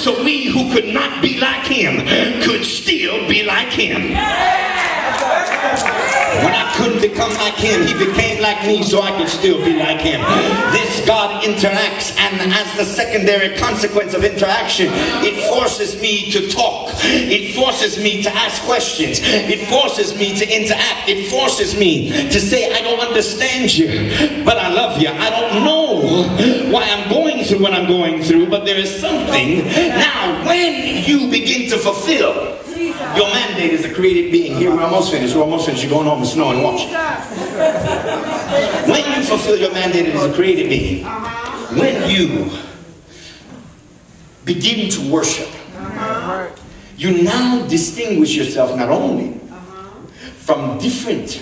so we who could not be like him could still be like him. When I couldn't become like him, he became like me so I could still be like him. This God interacts, and as the secondary consequence of interaction, it forces me to talk. It forces me to ask questions. It forces me to interact. It forces me to say, I don't understand you, but I love you. I don't know why I'm going through what I'm going through, but there is something. Now, when you begin to fulfill your mandate as a created being. Here, we're almost finished. We're almost finished. You're going home and snowing. Watch. When you fulfill your mandate as a created being, when you begin to worship, you now distinguish yourself not only from different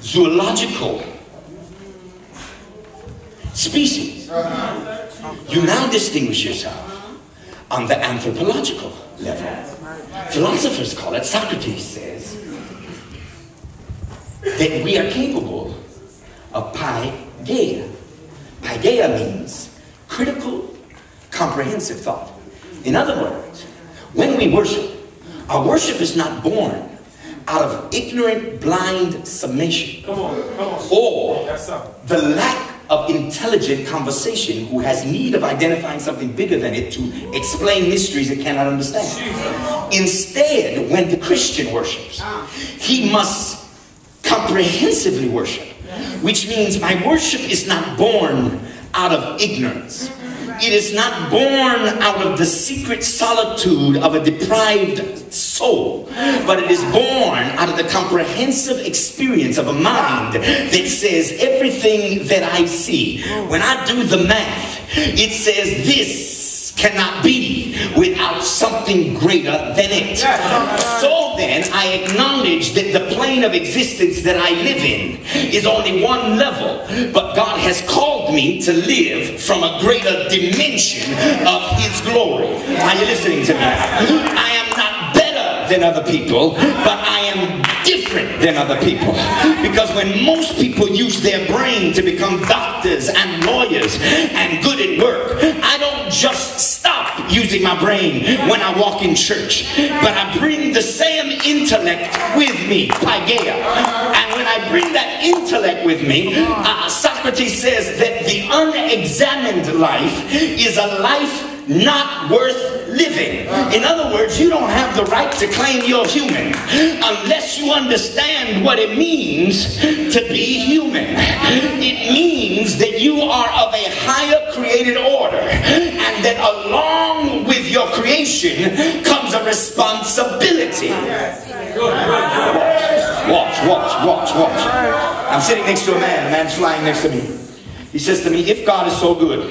zoological species, you now distinguish yourself on the anthropological level. Philosophers call it, Socrates says, that we are capable of paideia. Paideia means critical, comprehensive thought. In other words, when we worship, our worship is not born out of ignorant, blind submission, or the lack of intelligent conversation who has need of identifying something bigger than it to explain mysteries it cannot understand. Instead, when the Christian worships, he must comprehensively worship, which means my worship is not born out of ignorance. It is not born out of the secret solitude of a deprived soul, but it is born out of the comprehensive experience of a mind that says everything that I see, when I do the math, it says this cannot be without something greater than it. So then I acknowledge that the plane of existence that I live in is only one level, but God has called me to live from a greater dimension of his glory. Are you listening to me? I am not better than other people, but I am different than other people. Because when most people use their brain to become doctors and lawyers and good at work, I don't just stop using my brain when I walk in church, but I bring the same intellect with me, paideia. And when I bring that intellect with me, Socrates says that the unexamined life is a life not worth living. In other words, you don't have the right to claim you're human unless you understand what it means to be human. It means that you are of a higher created order, and that along with your creation comes a responsibility. Watch. I'm sitting next to a man. The man's flying next to me. He says to me, if God is so good,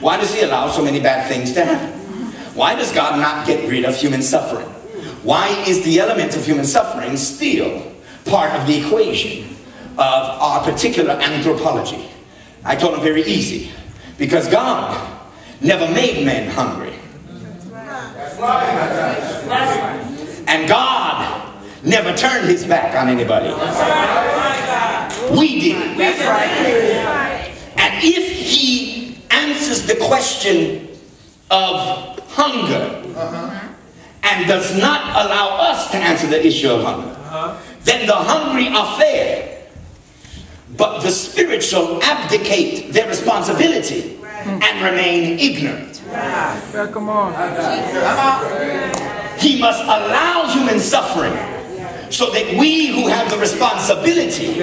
why does he allow so many bad things to happen? Why does God not get rid of human suffering? Why is the element of human suffering still part of the equation of our particular anthropology? I told him very easy. Because God never made men hungry. And God never turned his back on anybody. We did. And if he answers the question of hunger and does not allow us to answer the issue of hunger, then the hungry are fed, but the spiritual abdicate their responsibility and remain ignorant. Come on. He must allow human suffering so that we who have the responsibility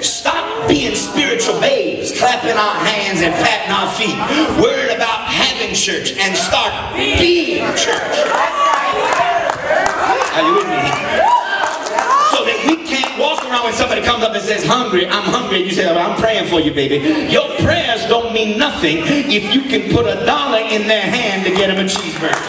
stop being spiritual babes, clapping our hands and patting our feet, worried about having church, and start being church. Are you with me? So that we can't walk around when somebody comes up and says, hungry, I'm hungry, and you say, well, I'm praying for you, baby. Your prayers don't mean nothing if you can put $1 in their hand to get them a cheeseburger.